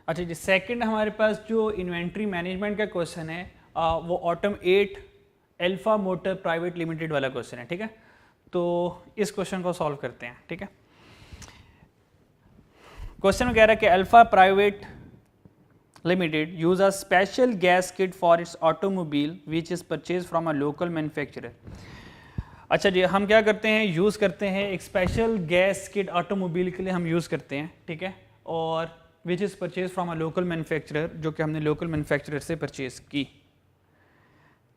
अच्छा जी, सेकंड हमारे पास जो इन्वेंट्री मैनेजमेंट का क्वेश्चन है वो autumn 8 alpha motor private limited वाला क्वेश्चन है, ठीक है। तो इस क्वेश्चन को सॉल्व करते हैं, ठीक है। क्वेश्चन में कह रहा है कि alpha private limited use a special gas kit for its automobile which is purchase from a local manufacturer. अच्छा जी, हम क्या करते हैं, यूज़ करते हैं एक स्पेशल गैस किट ऑटोमोबाइल के लिए हम यूज़ करते हैं, ठीक है। और which is purchase from a local manufacturer, जो कि हमने लोकल मैन्युफैक्चरर से परचेज की।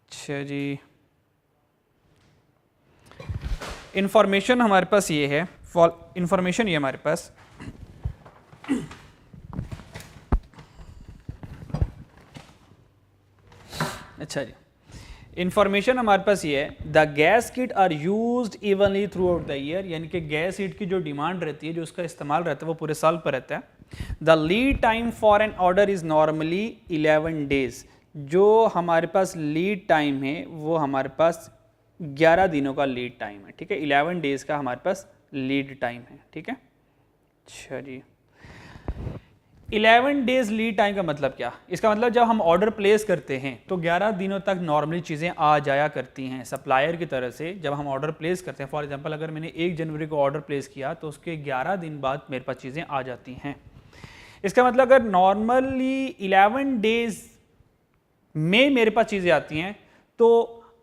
अच्छा जी, इंफॉर्मेशन हमारे पास ये है, इंफॉर्मेशन ये हमारे पास अच्छा जी, इंफॉर्मेशन हमारे पास ये है, the gas kits are used evenly throughout the year, यानी कि गैस किट की जो डिमांड रहती है, जो उसका इस्तेमाल रहता है, वो पूरे साल पर रहता है। The lead time for an order is normally 11 days. जो हमारे पास लीड टाइम है वो हमारे पास 11 दिनों का लीड टाइम है, ठीक है। 11 डेज का हमारे पास लीड टाइम है, ठीक है। अच्छा जी, 11 डेज लीड टाइम का मतलब क्या? इसका मतलब जब हम ऑर्डर प्लेस करते हैं तो 11 दिनों तक नॉर्मली चीज़ें आ जाया करती हैं सप्लायर की तरफ से। जब हम ऑर्डर प्लेस करते हैं, फॉर एग्जांपल अगर मैंने 1 जनवरी को ऑर्डर प्लेस किया तो उसके 11 दिन बाद मेरे पास चीज़ें आ जाती हैं। इसका मतलब अगर नॉर्मली 11 डेज में मेरे पास चीज़ें आती हैं, तो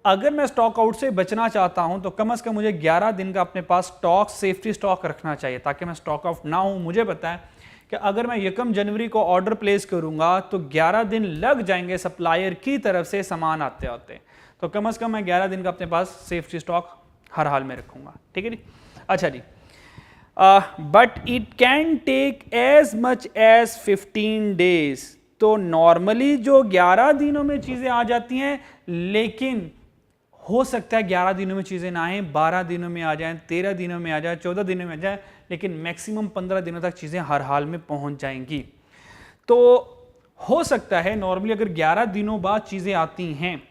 अगर मैं स्टॉक आउट से बचना चाहता हूं तो कम से कम मुझे 11 दिन का अपने पास स्टॉक, सेफ्टी स्टॉक रखना चाहिए ताकि मैं स्टॉक आउट ना हूं। मुझे पता है कि अगर मैं 1 जनवरी को ऑर्डर प्लेस करूंगा तो 11 दिन लग जाएंगे सप्लायर की तरफ से सामान आते आते, तो कम से कम मैं 11 दिन का अपने पास सेफ्टी स्टॉक हर हाल में रखूंगा, ठीक है जी। अच्छा जी, but it can take as much as 15 days. तो नॉर्मली जो 11 दिनों में चीज़ें आ जाती हैं, लेकिन हो सकता है 11 दिनों में चीज़ें ना आए, 12 दिनों में आ जाएं, 13 दिनों में आ जाए, 14 दिनों में आ जाए, लेकिन मैक्सिमम 15 दिनों तक चीज़ें हर हाल में पहुंच जाएंगी। तो हो सकता है नॉर्मली अगर 11 दिनों बाद चीज़ें आती हैं,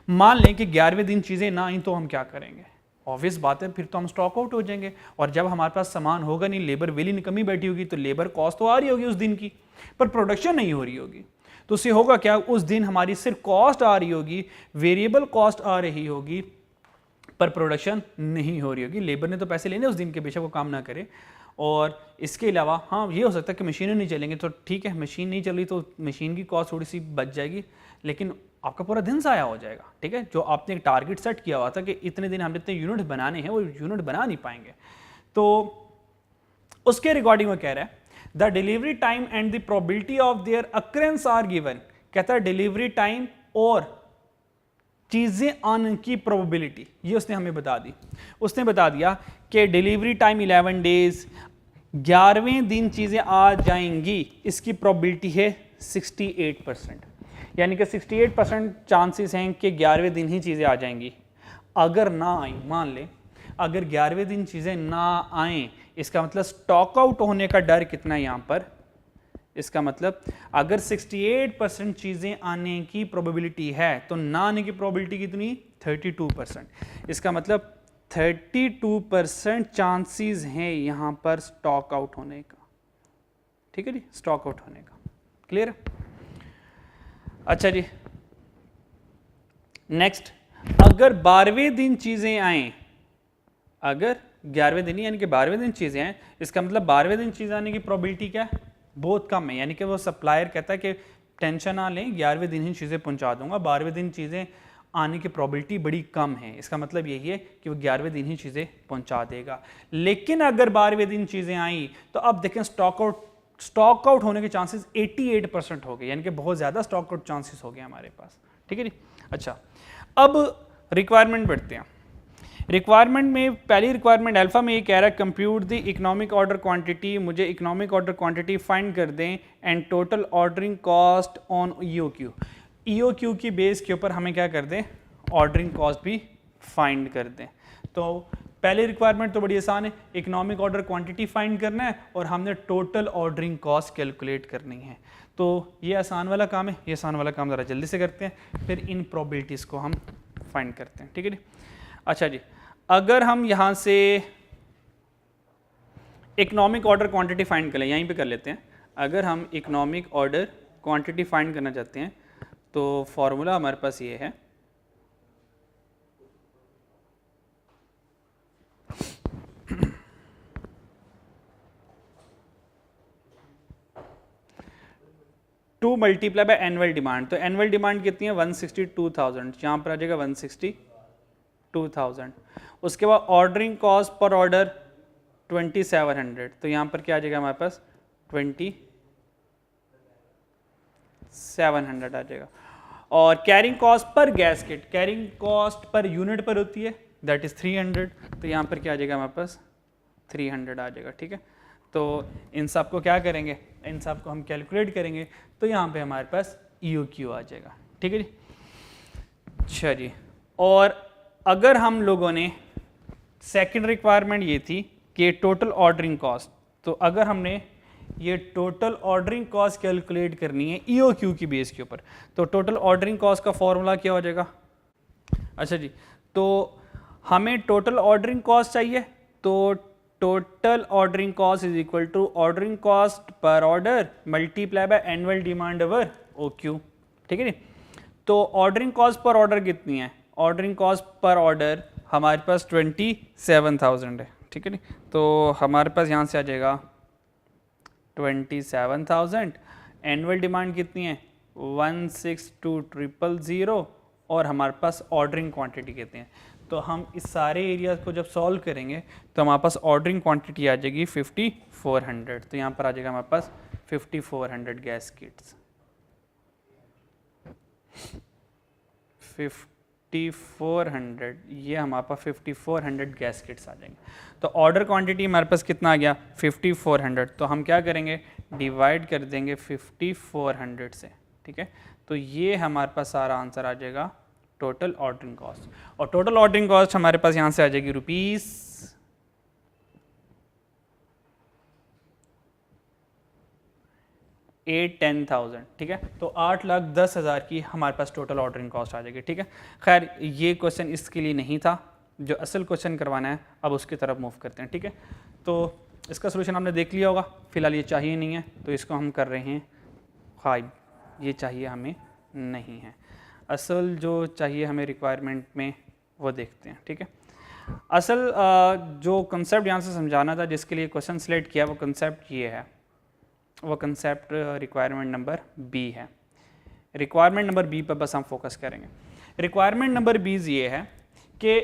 मान लें कि 11वें दिन चीज़ें ना आई, तो हम क्या करेंगे? ऑब्वियस बात है, फिर तो हम स्टॉक आउट हो जाएंगे। और जब हमारे पास सामान होगा नहीं, लेबर वेली में कमी बैठी होगी, तो लेबर कॉस्ट तो आ रही होगी उस दिन की, पर प्रोडक्शन नहीं हो रही होगी। तो उससे होगा क्या, उस दिन हमारी सिर्फ कॉस्ट आ रही होगी, वेरिएबल कॉस्ट आ रही होगी, पर प्रोडक्शन नहीं हो रही होगी। लेबर ने तो पैसे लेने उस दिन के, बेशक वो काम ना करे। और इसके अलावा हाँ, ये हो सकता है कि मशीनें नहीं चलेंगी, तो ठीक है, मशीन नहीं चल रही तो मशीन की कॉस्ट थोड़ी सी बच जाएगी, लेकिन आपका पूरा दिन ज़ाया हो जाएगा, ठीक है। जो आपने एक टारगेट सेट किया हुआ था कि इतने दिन हम इतने यूनिट बनाने हैं, वो यूनिट बना नहीं पाएंगे। तो उसके रिगार्डिंग वो कह रहा है, the delivery time and the probability of their occurrences are given. कहता है डिलीवरी टाइम और चीजें आने की प्रोबेबिलिटी ये उसने हमें बता दी। उसने बता दिया कि डिलीवरी टाइम 11 डेज, 11वें दिन चीजें आ जाएंगी, इसकी प्रोबेबिलिटी है 68%। यानी कि 68% चांसेस हैं कि 11वें दिन ही चीजें आ जाएंगी। अगर ना आई, मान लें अगर 11वें दिन चीजें ना आए, इसका मतलब स्टॉक आउट होने का डर कितना है यहां पर? इसका मतलब अगर 68% चीजें आने की प्रोबेबिलिटी है, तो ना आने की प्रोबेबिलिटी कितनी? 32%। इसका मतलब 32% चांसेस हैं यहां पर स्टॉक आउट होने का, ठीक है जी, स्टॉक आउट होने का। क्लियर? अच्छा जी, नेक्स्ट, अगर 12वें दिन चीजें आए, अगर 11वें दिन यानी कि 12वें दिन चीजें आए, इसका मतलब 12वें दिन चीजें आने की प्रोबेबिलिटी क्या है? बहुत कम है। यानी कि वो सप्लायर कहता है कि टेंशन ना लें, 11वें दिन ही चीज़ें पहुंचा दूंगा, 12वें दिन चीज़ें आने की प्रोबेबिलिटी बड़ी कम है। इसका मतलब यही है कि वो 11वें दिन ही चीज़ें पहुंचा देगा। लेकिन अगर 12वें दिन चीज़ें आई, तो अब देखें स्टॉक आउट होने के चांसेस 88% हो गए, यानी कि बहुत ज़्यादा स्टॉक आउट चांसेस हो गए हमारे पास, ठीक है जी। अच्छा, अब रिक्वायरमेंट बढ़ते हैं। रिक्वायरमेंट में पहली रिक्वायरमेंट अल्फा में ये कह रहा है, compute the economic order quantity, मुझे इकोनॉमिक ऑर्डर क्वांटिटी फाइंड कर दें, and total ordering cost on EOQ. EOQ की बेस के ऊपर हमें क्या कर दें, ऑर्डरिंग कॉस्ट भी फाइंड कर दें। तो पहली रिक्वायरमेंट तो बड़ी आसान है, इकोनॉमिक ऑर्डर क्वांटिटी फाइंड करना है और हमने टोटल ऑर्डरिंग कॉस्ट कैलकुलेट करनी है। तो ये आसान वाला काम है, ये आसान वाला काम ज़रा जल्दी से करते हैं, फिर इन प्रोबेबिलिटीज़ को हम फाइंड करते हैं, ठीक है जी। अच्छा जी, अगर हम यहाँ से इकोनॉमिक ऑर्डर क्वांटिटी फाइंड कर लें, यहीं पे कर लेते हैं। अगर हम इकोनॉमिक ऑर्डर क्वांटिटी फाइंड करना चाहते हैं तो फॉर्मूला हमारे पास ये है, to multiply by annual demand. तो एनुअल डिमांड कितनी है 162,000, यहाँ पर आ जाएगा 162,000। उसके बाद ऑर्डरिंग कॉस्ट पर ऑर्डर 2700, तो यहाँ पर क्या आ जाएगा हमारे पास 2700 आ जाएगा। और carrying cost per gasket, carrying cost per unit पर होती है, दैट इज 300, तो यहाँ पर क्या आ जाएगा हमारे पास 300 आ जाएगा। ठीक है, तो इन सब को क्या करेंगे, इन सब को हम कैलकुलेट करेंगे, तो यहाँ पे हमारे पास EOQ आ जाएगा। ठीक है जी, अच्छा जी। और अगर हम लोगों ने सेकंड रिक्वायरमेंट ये थी कि टोटल ऑर्डरिंग कॉस्ट, तो अगर हमने ये टोटल ऑर्डरिंग कॉस्ट कैलकुलेट करनी है EOQ की बेस के ऊपर, तो टोटल ऑर्डरिंग कॉस्ट का फॉर्मूला क्या हो जाएगा। अच्छा जी, तो हमें टोटल ऑर्डरिंग कॉस्ट चाहिए, तो total ordering cost is equal to ordering cost per order multiply by annual demand over OQ। ठीक है जी, तो ऑर्डरिंग कॉस्ट पर ऑर्डर कितनी है, ऑर्डरिंग कॉस्ट पर ऑर्डर हमारे पास 27,000 है। ठीक है जी, तो हमारे पास यहाँ से आ जाएगा 27,000, एनुअल डिमांड कितनी है 162,000 और हमारे पास ऑर्डरिंग क्वांटिटी कितनी है। तो हम इस सारे एरिया को जब सॉल्व करेंगे तो हमारे पास ऑर्डरिंग क्वांटिटी आ जाएगी 5400, तो यहाँ पर आ जाएगा हमारे पास 5400 गैस किट्स, 5400, ये हमारे पास 5400 गैस किट्स आ जाएंगे। तो ऑर्डर क्वांटिटी हमारे पास कितना आ गया 5400, तो हम क्या करेंगे डिवाइड कर देंगे 5400 से। ठीक है, तो ये हमारे पास सारा आंसर आ जाएगा टोटल ऑर्डरिंग कॉस्ट, और टोटल ऑर्डरिंग कॉस्ट हमारे पास यहाँ से आ जाएगी रुपीस 810,000। ठीक है, तो 8,10,000 की हमारे पास टोटल ऑर्डरिंग कॉस्ट आ जाएगी। ठीक है, खैर ये क्वेश्चन इसके लिए नहीं था, जो असल क्वेश्चन करवाना है अब उसकी तरफ मूव करते हैं। ठीक है, तो इसका सोल्यूशन आपने देख लिया होगा, फिलहाल ये चाहिए नहीं है तो इसको हम कर रहे हैं 5, ये चाहिए हमें नहीं है, असल जो चाहिए हमें रिक्वायरमेंट में वो देखते हैं। ठीक है, असल जो कंसेप्ट यहाँ से समझाना था, जिसके लिए क्वेश्चन सिलेक्ट किया, वो कंसेप्ट ये है, वो कंसेप्ट रिक्वायरमेंट नंबर B है। रिक्वायरमेंट नंबर B पर बस हम फोकस करेंगे। रिक्वायरमेंट नंबर B ये है कि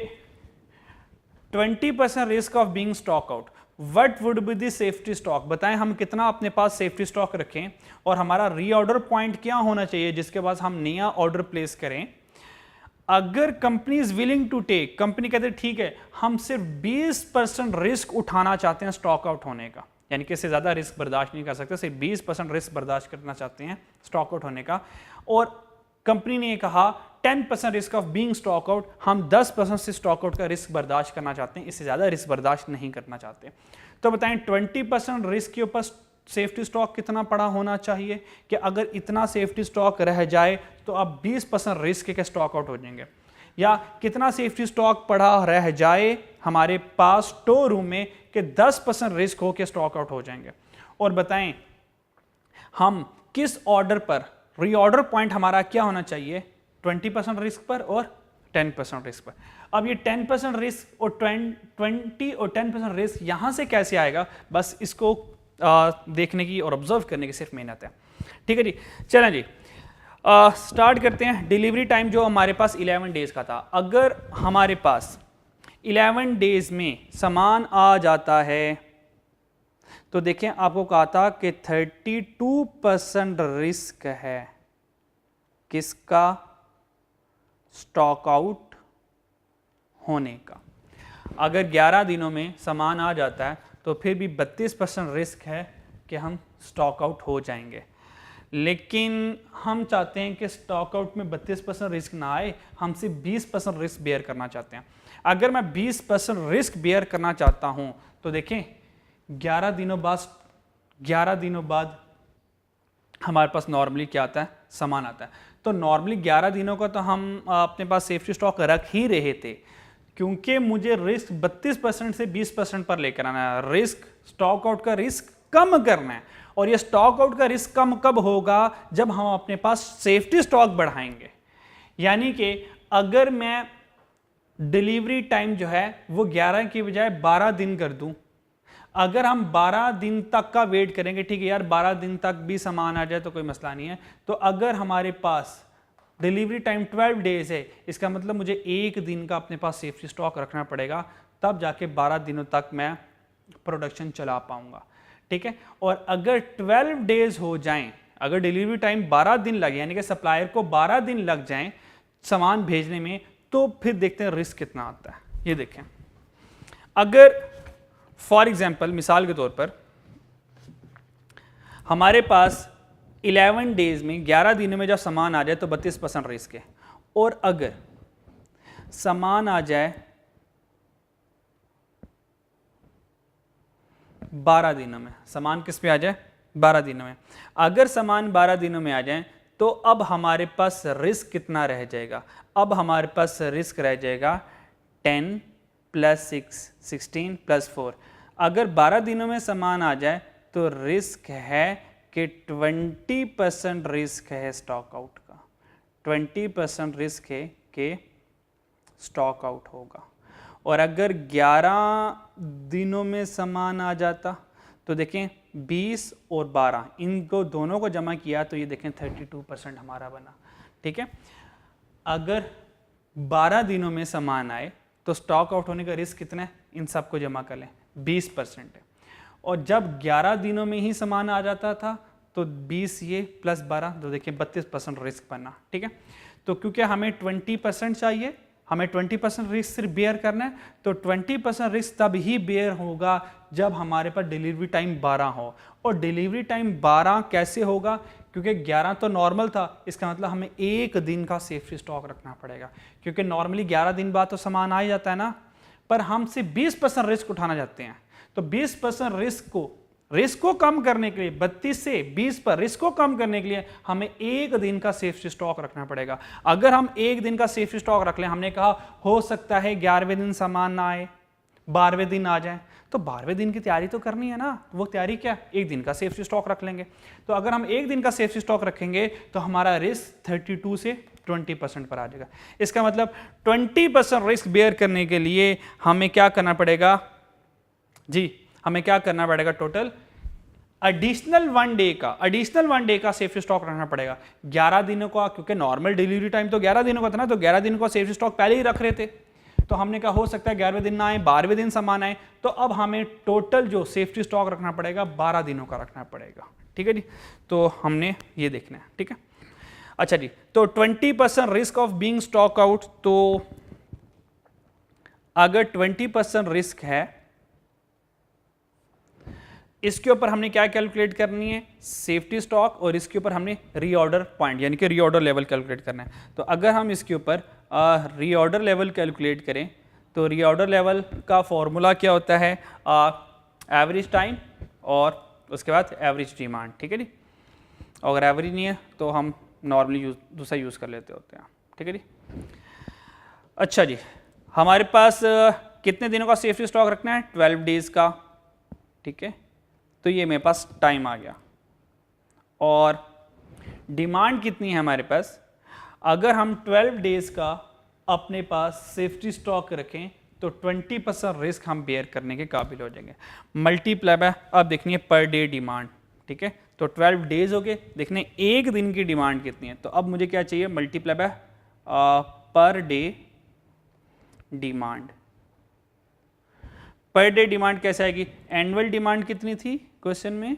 20% risk of being stock out, what would be the safety stock, बताएं हम कितना अपने पास सेफ्टी स्टॉक रखें और हमारा रीऑर्डर पॉइंट क्या होना चाहिए जिसके बाद हम नया ऑर्डर प्लेस करें। अगर company is willing to take, company कहते हैं ठीक है हम सिर्फ 20% रिस्क उठाना चाहते हैं स्टॉक आउट होने का, यानी कि इससे ज़्यादा रिस्क बर्दाश्त नहीं कर सकते, सिर्फ 20% रिस्क बर्दाश्त करना चाहते हैं स्टॉक आउट होने का, और कंपनी ने कहा 10% risk of being stock out, हम 10% से स्टॉक आउट का रिस्क बर्दाश्त करना चाहते हैं, इससे ज़्यादा रिस्क बर्दाश्त नहीं करना चाहते। तो बताएं 20% रिस्क के ऊपर सेफ्टी स्टॉक कितना पड़ा होना चाहिए कि अगर इतना सेफ्टी स्टॉक रह जाए तो अब 20% रिस्क के स्टॉक आउट हो जाएंगे, या कितना सेफ्टी स्टॉक पड़ा रह जाए हमारे पास स्टोर रूम में कि 10% रिस्क हो के स्टॉक आउट हो जाएंगे। और बताएं हम किस ऑर्डर पर रीऑर्डर पॉइंट हमारा क्या होना चाहिए, 20% रिस्क पर और 10% रिस्क पर। अब ये 10% रिस्क और 20 और 10% रिस्क यहां से कैसे आएगा, बस इसको देखने की और ऑब्जर्व करने की सिर्फ मेहनत है। ठीक है जी, चलें जी स्टार्ट करते हैं। डिलीवरी टाइम जो हमारे पास 11 डेज का था, अगर हमारे पास 11 डेज में सामान आ जाता है तो देखें आपको कहा था कि 32% रिस्क है किसका, स्टॉक आउट होने का। अगर 11 दिनों में सामान आ जाता है तो फिर भी 32% रिस्क है कि हम स्टॉक आउट हो जाएंगे, लेकिन हम चाहते हैं कि स्टॉक आउट में 32% रिस्क ना आए, हम सिर्फ 20% रिस्क बेयर करना चाहते हैं। अगर मैं 20% रिस्क बेयर करना चाहता हूं तो देखें 11 दिनों बाद हमारे पास नॉर्मली क्या आता है, सामान आता है। तो नॉर्मली 11 दिनों का तो हम अपने पास सेफ्टी स्टॉक रख ही रहे थे, क्योंकि मुझे रिस्क 32% से 20% पर लेकर आना है, रिस्क स्टॉक आउट का रिस्क कम करना है। और ये स्टॉक आउट का रिस्क कम कब होगा, जब हम अपने पास सेफ्टी स्टॉक बढ़ाएंगे। यानी कि अगर मैं डिलीवरी टाइम जो है वो 11 की बजाय 12 दिन कर दूं, अगर हम 12 दिन तक का वेट करेंगे, ठीक है यार 12 दिन तक भी सामान आ जाए तो कोई मसला नहीं है, तो अगर हमारे पास डिलीवरी टाइम 12 डेज है, इसका मतलब मुझे एक दिन का अपने पास सेफ्टी स्टॉक रखना पड़ेगा, तब जाके 12 दिनों तक मैं प्रोडक्शन चला पाऊंगा, ठीक है। और अगर 12 डेज हो जाएं, अगर डिलीवरी टाइम 12 दिन लगे, यानी कि सप्लायर को 12 दिन लग जाएं सामान भेजने में, तो फिर देखते हैं रिस्क कितना आता है। ये देखें, अगर फॉर एग्जांपल मिसाल के तौर पर हमारे पास 11 डेज में 11 दिनों में जब सामान आ जाए तो 32% रिस्क है, और अगर सामान आ जाए 12 दिनों में, सामान किस पे आ जाए 12 दिनों में, अगर सामान 12 दिनों में आ जाए तो अब हमारे पास रिस्क कितना रह जाएगा, अब हमारे पास रिस्क रह जाएगा 10 + 6 16 + 4। अगर 12 दिनों में सामान आ जाए तो रिस्क है कि 20% रिस्क है स्टॉक आउट का, 20% रिस्क है कि स्टॉक आउट होगा। और अगर 11 दिनों में सामान आ जाता तो देखें 20 और 12 इनको दोनों को जमा किया तो ये देखें 32% हमारा बना, ठीक है। अगर 12 दिनों में सामान आए तो स्टॉक आउट होने का रिस्क कितना है, इन सबको जमा कर लें 20% है। और जब 11 दिनों में ही सामान आ जाता था तो 20 ये + 12 तो देखिए 32% रिस्क बना, ठीक है। तो क्योंकि हमें 20% चाहिए, हमें 20% रिस्क सिर्फ बेयर करना है, तो 20% रिस्क तब ही बेयर होगा जब हमारे पास डिलीवरी टाइम 12 हो। और डिलीवरी टाइम 12 कैसे होगा, क्योंकि 11 तो नॉर्मल था, इसका मतलब हमें एक दिन का सेफ्टी स्टॉक रखना पड़ेगा, क्योंकि नॉर्मली 11 दिन बाद तो सामान आ ही जाता है ना, पर हम सिर्फ 20% रिस्क उठाना चाहते हैं। तो 20% रिस्क को कम करने के लिए 32 से 20 पर रिस्क को कम करने के लिए हमें एक दिन का सेफ्टी स्टॉक रखना पड़ेगा। अगर हम एक दिन का सेफ्टी स्टॉक रख लें, हमने कहा हो सकता है 11वें दिन सामान ना आए, 12वें दिन आ जाए, तो 12वें दिन की तैयारी तो करनी है ना, वो तैयारी क्या, एक दिन का सेफ्टी स्टॉक रख लेंगे। तो अगर हम एक दिन का सेफ्टी स्टॉक रखेंगे तो हमारा रिस्क 32 से 20% पर आ जाएगा। इसका मतलब 20% रिस्क बेयर करने के लिए हमें क्या करना पड़ेगा जी, हमें क्या करना पड़ेगा, टोटल एडिशनल 1 डे का सेफ्टी स्टॉक रखना पड़ेगा 11 दिनों का, क्योंकि नॉर्मल डिलीवरी टाइम तो 11 दिनों का था ना, तो 11 दिनों का सेफ्टी स्टॉक पहले ही रख रहे थे। तो हमने कहा हो सकता है 11वें दिन ना आए, 12वें दिन सामान आए, तो अब हमें टोटल जो सेफ्टी स्टॉक रखना पड़ेगा 12 दिनों का रखना पड़ेगा, ठीक है जी। तो हमने ये देखना है, ठीक है। अच्छा जी, तो 20% risk of being stock out, तो अगर 20% रिस्क है, इसके ऊपर हमने क्या कैलकुलेट करनी है, सेफ्टी स्टॉक, और इसके ऊपर हमने रीऑर्डर पॉइंट यानी कि रीऑर्डर लेवल कैलकुलेट करना है। तो अगर हम इसके ऊपर रीऑर्डर लेवल कैलकुलेट करें तो रीऑर्डर लेवल का फॉर्मूला क्या होता है, एवरेज टाइम और उसके बाद एवरेज डिमांड, ठीक है जी। अगर एवरेज नहीं है तो हम नॉर्मली दूसरा यूज़ कर लेते होते हैं, ठीक है जी। अच्छा जी, हमारे पास कितने दिनों का सेफ्टी स्टॉक रखना है, 12 डेज का, ठीक है। तो ये मेरे पास टाइम आ गया। और डिमांड कितनी है हमारे पास, अगर हम 12 डेज का अपने पास सेफ्टी स्टॉक रखें तो 20% रिस्क हम बेयर करने के काबिल हो जाएंगे। मल्टीप्लाई बाय, अब देखनी है पर डे डिमांड, ठीक है। तो 12 डेज हो गए, देखने एक दिन की डिमांड कितनी है, तो अब मुझे क्या चाहिए, multiply by per day demand. Per day demand कैसे आएगी, एनुअल डिमांड कितनी थी क्वेश्चन में,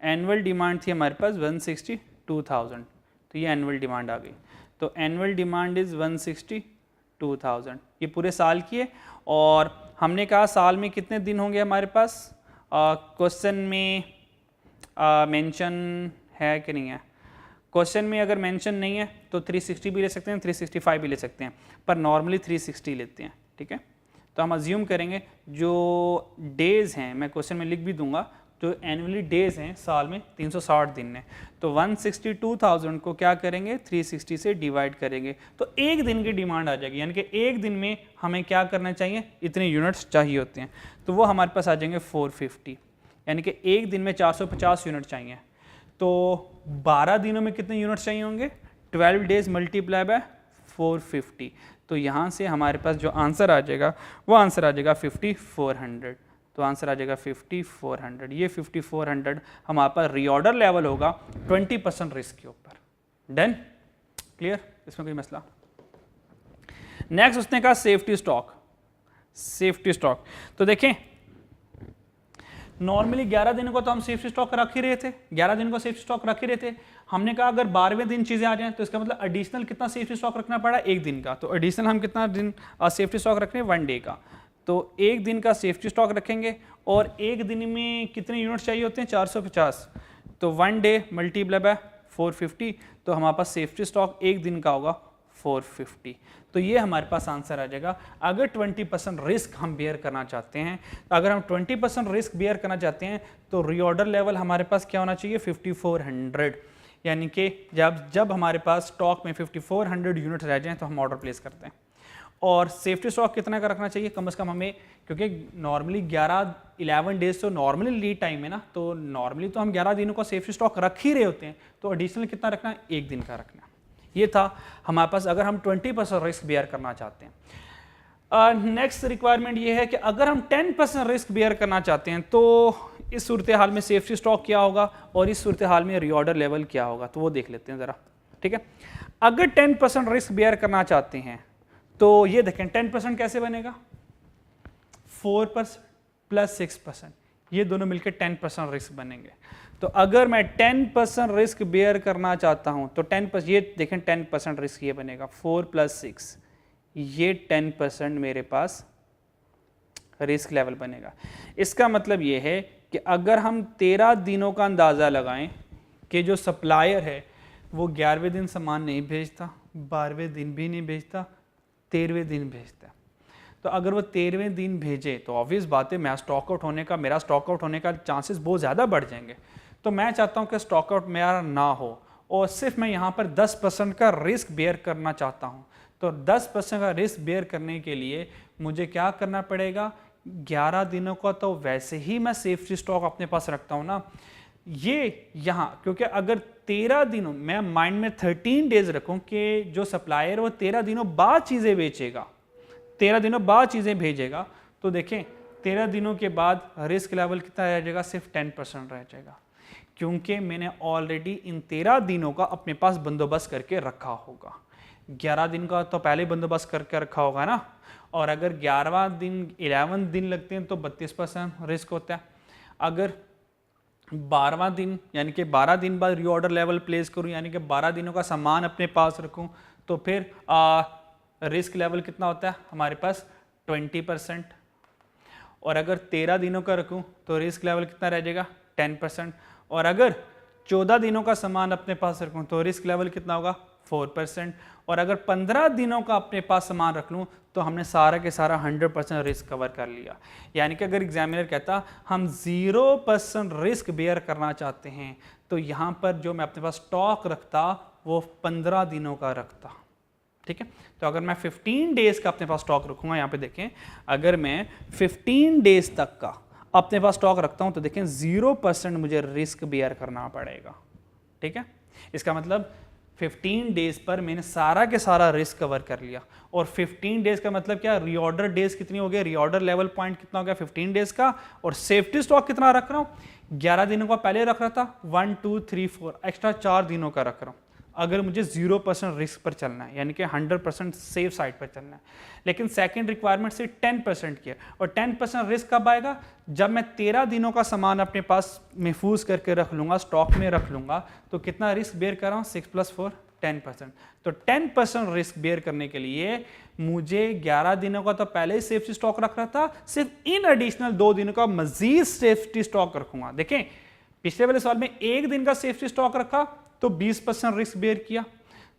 एनुअल डिमांड थी हमारे पास 162,000, तो ये एनुअल डिमांड आ गई। तो एनुअल डिमांड इज 162,000, ये पूरे साल की है। और हमने कहा साल में कितने दिन होंगे हमारे पास, क्वेश्चन में मेंशन है कि नहीं है, क्वेश्चन में अगर मेंशन नहीं है तो 360 भी ले सकते हैं, 365 भी ले सकते हैं, पर नॉर्मली 360 लेते हैं, ठीक है। तो हम अज्यूम करेंगे जो डेज हैं, मैं क्वेश्चन में लिख भी दूंगा, जो एनुअली डेज हैं साल में 360 दिन हैं, तो 162,000 को क्या करेंगे 360 से डिवाइड करेंगे तो एक दिन की डिमांड आ जाएगी, यानी कि एक दिन में हमें क्या करना चाहिए, इतने यूनिट्स चाहिए होते हैं, तो वो हमारे पास आ जाएंगे 450। यानी कि एक दिन में 450 यूनिट चाहिए, तो 12 दिनों में कितने यूनिट चाहिए होंगे, 12 डेज मल्टीप्लाई बाय 450। तो यहाँ से हमारे पास जो आंसर आ जाएगा वो आंसर आ जाएगा 5400। तो आंसर आ जाएगा 5400। ये 5400 हमारे पास रीऑर्डर लेवल होगा 20% रिस्क के ऊपर। डन, क्लियर, इसमें कोई मसला। नेक्स्ट उसने कहा सेफ्टी स्टॉक। सेफ्टी स्टॉक तो देखें नॉर्मली 11 दिन को तो हम सेफ्टी स्टॉक रख ही रहे थे, 11 दिन को सेफ्टी स्टॉक रख ही रहे थे। हमने कहा अगर 12वें दिन चीज़ें आ जाएं तो इसका मतलब एडिशनल कितना सेफ्टी स्टॉक रखना पड़ा, एक दिन का। तो एडिशनल हम कितना दिन सेफ्टी स्टॉक रख रहे हैं, 1 डे का। तो एक दिन का सेफ्टी स्टॉक रखेंगे और एक दिन में कितने यूनिट चाहिए होते हैं, 450। तो 1 डे मल्टीप्लाई बाय 450, तो हमारे पास सेफ्टी स्टॉक एक दिन का होगा 450। तो ये हमारे पास आंसर आ जाएगा। अगर 20% रिस्क हम बेयर करना चाहते हैं, तो अगर हम 20% रिस्क बेयर करना चाहते हैं तो रीऑर्डर लेवल हमारे पास क्या होना चाहिए, 5400। यानी कि जब हमारे पास स्टॉक में 5400 यूनिट रह जाएं तो हम ऑर्डर प्लेस करते हैं। और सेफ्टी स्टॉक कितना का रखना चाहिए, कम से कम हमें, क्योंकि नॉर्मली 11 डेज तो नॉर्मली लीड टाइम है ना, तो नॉर्मली तो हम 11 दिनों का सेफ्टी स्टॉक रख ही रहे होते हैं, तो एडिशनल कितना रखना है, एक दिन का रखना। ये था हमारे पास अगर हम 20% रिस्क बेयर करना चाहते हैं। नेक्स्ट रिक्वायरमेंट ये है कि अगर हम 10% रिस्क बेयर करना चाहते हैं तो इस सूरत हाल में सेफ्टी स्टॉक क्या होगा और इस सूरत हाल में रीऑर्डर लेवल क्या होगा, तो वो देख लेते हैं ज़रा। ठीक है, अगर 10% रिस्क बेयर करना चाहते हैं तो ये देखें 10% कैसे बनेगा, 4% प्लस 6%, ये दोनों मिलकर 10% रिस्क बनेंगे। तो अगर मैं 10% रिस्क बेयर करना चाहता हूं तो 10%, ये देखें 10% रिस्क ये बनेगा 4 + 6, ये 10% मेरे पास रिस्क लेवल बनेगा। इसका मतलब ये है कि अगर हम 13 दिनों का अंदाज़ा लगाएं कि जो सप्लायर है वो 11वें दिन सामान नहीं भेजता, 12वें दिन भी नहीं भेजता, 13वें दिन भेजता, तो अगर वो 13वें दिन भेजे तो ऑब्वियस बात है मेरा स्टॉक आउट होने का चांसेस बहुत ज़्यादा बढ़ जाएंगे। तो मैं चाहता हूं कि स्टॉक आउट मेरा ना हो और सिर्फ मैं यहां पर 10% का रिस्क बेयर करना चाहता हूं। तो 10% का रिस्क बेयर करने के लिए मुझे क्या करना पड़ेगा, 11 दिनों का तो वैसे ही मैं सेफ्टी स्टॉक अपने पास रखता हूं ना, ये यहाँ, क्योंकि अगर 13 दिनों, मैं माइंड में 13 डेज रखूं कि जो सप्लायर वो 13 दिनों बाद चीज़ें बेचेगा, 13 दिनों बाद चीज़ें भेजेगा, तो देखें 13 दिनों के बाद रिस्क लेवल कितना रह जाएगा, सिर्फ 10% रह जाएगा, क्योंकि मैंने ऑलरेडी इन 13 दिनों का अपने पास बंदोबस्त करके रखा होगा। 11 दिन का तो पहले बंदोबस्त करके रखा होगा ना, और अगर 11 दिन लगते हैं तो 32% रिस्क होता है। अगर 12वां दिन यानी कि 12 दिन बाद रीऑर्डर लेवल प्लेस करूं, यानी कि 12 दिनों का सामान अपने पास रखूं, तो फिर रिस्क लेवल कितना होता है हमारे पास, 20%। और अगर 13 दिनों का रखूं तो रिस्क लेवल कितना रह जाएगा, 10%। और अगर 14 दिनों का सामान अपने पास रखूं तो रिस्क लेवल कितना होगा, 4%। और अगर 15 दिनों का अपने पास सामान रख लूं तो हमने सारा के सारा 100% रिस्क कवर कर लिया। यानी कि अगर एग्जामिनर कहता हम 0% रिस्क बेयर करना चाहते हैं तो यहाँ पर जो मैं अपने पास स्टॉक रखता वो 15 दिनों का रखता। ठीक है, तो अगर मैं 15 डेज का अपने पास स्टॉक रखूंगा, यहाँ पे देखें अगर मैं 15 डेज तक का अपने पास स्टॉक रखता हूं तो देखें 0% मुझे रिस्क बेयर करना पड़ेगा। ठीक है, इसका मतलब 15 डेज पर मैंने सारा के सारा रिस्क कवर कर लिया। और 15 डेज का मतलब क्या, रीऑर्डर डेज कितनी हो गई, रीऑर्डर लेवल पॉइंट कितना हो गया 15 डेज का, और सेफ्टी स्टॉक कितना रख रहा हूं, 11 दिनों का पहले रख रहा था, 1 2 3 4 एक्स्ट्रा 4 दिनों का रख रहा हूं अगर मुझे 0% रिस्क पर चलना है, यानी कि 100% सेफ साइड पर चलना है। लेकिन सेकंड रिक्वायरमेंट से 10% की है, और 10% रिस्क कब आएगा, जब मैं 13 दिनों का सामान अपने पास महफूज करके रख लूँगा, स्टॉक में रख लूँगा, तो कितना रिस्क बेयर कर रहा हूँ, 6 + 4 10%। तो 10% रिस्क बेयर करने के लिए मुझे 11 दिनों का तो पहले ही सेफ्टी स्टॉक रख रहा था, सिर्फ इन एडिशनल 2 दिनों का मजीद सेफ्टी स्टॉक रखूंगा। देखें पिछले वाले सवाल में 1 दिन का सेफ्टी स्टॉक रखा तो 20% रिस्क बेयर किया,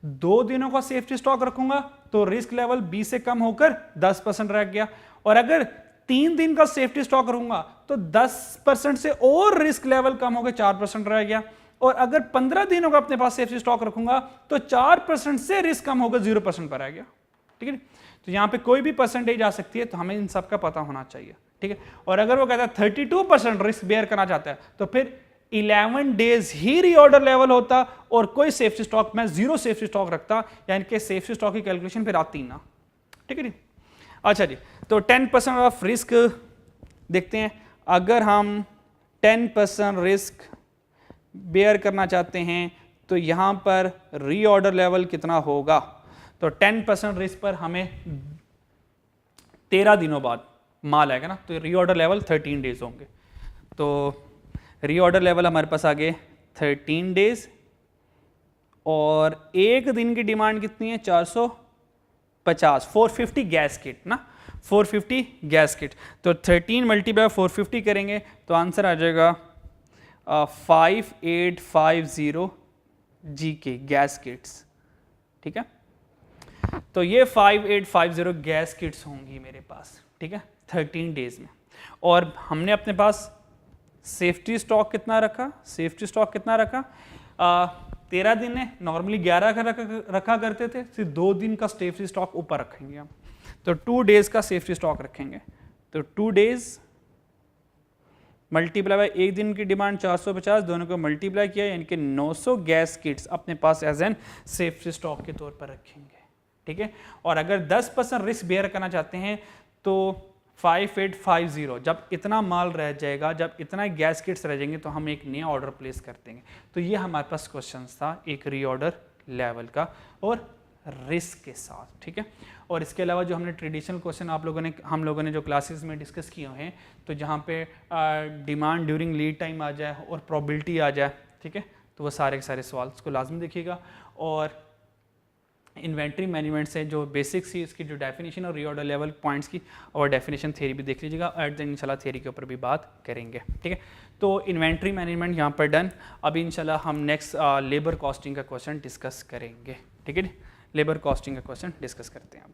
2 दिनों का सेफ्टी स्टॉक रखूंगा तो रिस्क लेवल 20 से कम होकर 10% रह गया, और अगर 3 दिन का सेफ्टी स्टॉक रखूंगा तो 10% से और रिस्क लेवल कम होकर 4% रह गया, और अगर 15 दिनों का अपने पास सेफ्टी स्टॉक रखूंगा तो 4% से रिस्क कम होकर 0% पर आ गया। ठीक है, तो यहां पे कोई भी परसेंटेज आ सकती है, तो हमें इन सब का पता होना चाहिए। ठीक है। और अगर वो कहता है 32% रिस्क बेयर करना चाहता है तो फिर 11 डेज ही रीऑर्डर लेवल होता और कोई सेफ्टी स्टॉक, मैं 0 सेफ्टी स्टॉक रखता, यानी कि सेफ्टी स्टॉक की कैलकुलेशन फिर आती ना। ठीक है जी। अच्छा जी, तो 10% ऑफ रिस्क देखते हैं। अगर हम 10% रिस्क बेयर करना चाहते हैं तो यहां पर रीऑर्डर लेवल कितना होगा? तो 10% रिस्क पर हमें 13 दिनों बाद माल आएगा ना, तो रीऑर्डर लेवल 13 डेज होंगे। तो रीऑर्डर लेवल हमारे पास आ गए 13 डेज, और एक दिन की डिमांड कितनी है? 450, 450 गैस किट ना, 450 गैस किट। तो 13 मल्टीप्लाई 450 करेंगे तो आंसर आ जाएगा 5850 GK गैस किट्स। ठीक है, तो ये 5850 गैस किट्स होंगी मेरे पास। ठीक है, 13 डेज में। और हमने अपने पास सेफ्टी स्टॉक कितना रखा? सेफ्टी स्टॉक कितना रखा? 13 दिन है, नॉर्मली 11 का रखा करते थे, सिर्फ 2 दिन का सेफ्टी स्टॉक ऊपर रखेंगे हम, तो 2 डेज का सेफ्टी स्टॉक रखेंगे। तो 2 डेज मल्टीप्लाई बाय एक दिन की डिमांड 450, दोनों को मल्टीप्लाई किया, यानी कि 900 गैस किट्स अपने पास एज एन सेफ्टी स्टॉक के तौर पर रखेंगे। ठीक है, और अगर 10% रिस्क बेयर करना चाहते हैं तो 5850, जब इतना माल रह जाएगा, जब इतना गैस किट्स रह जाएंगे तो हम एक नया ऑर्डर प्लेस कर देंगे। तो ये हमारे पास क्वेश्चन था एक रीऑर्डर लेवल का और रिस्क के साथ। ठीक है, और इसके अलावा जो हमने ट्रेडिशनल क्वेश्चन हम लोगों ने जो क्लासेस में डिस्कस किए हैं, तो जहाँ पे डिमांड ड्यूरिंग लीड टाइम आ जाए और प्रोबेबिलिटी आ जाए, ठीक है, तो वो सारे के सारे सवाल को लाजमी देखिएगा। और इन्वेंट्री मैनेजमेंट से जो बेसिक्स थी इसकी जो डेफिनेशन और रीऑर्डर लेवल पॉइंट्स की और डेफिनेशन थ्योरी भी देख लीजिएगा। एट द इंशाल्लाह थ्योरी के ऊपर भी बात करेंगे। ठीक है, तो इन्वेंट्री मैनेजमेंट यहाँ पर डन। अभी इंशाल्लाह हम नेक्स्ट लेबर कॉस्टिंग का क्वेश्चन डिस्कस करेंगे। ठीक है, लेबर कॉस्टिंग का क्वेश्चन डिस्कस करते हैं अब।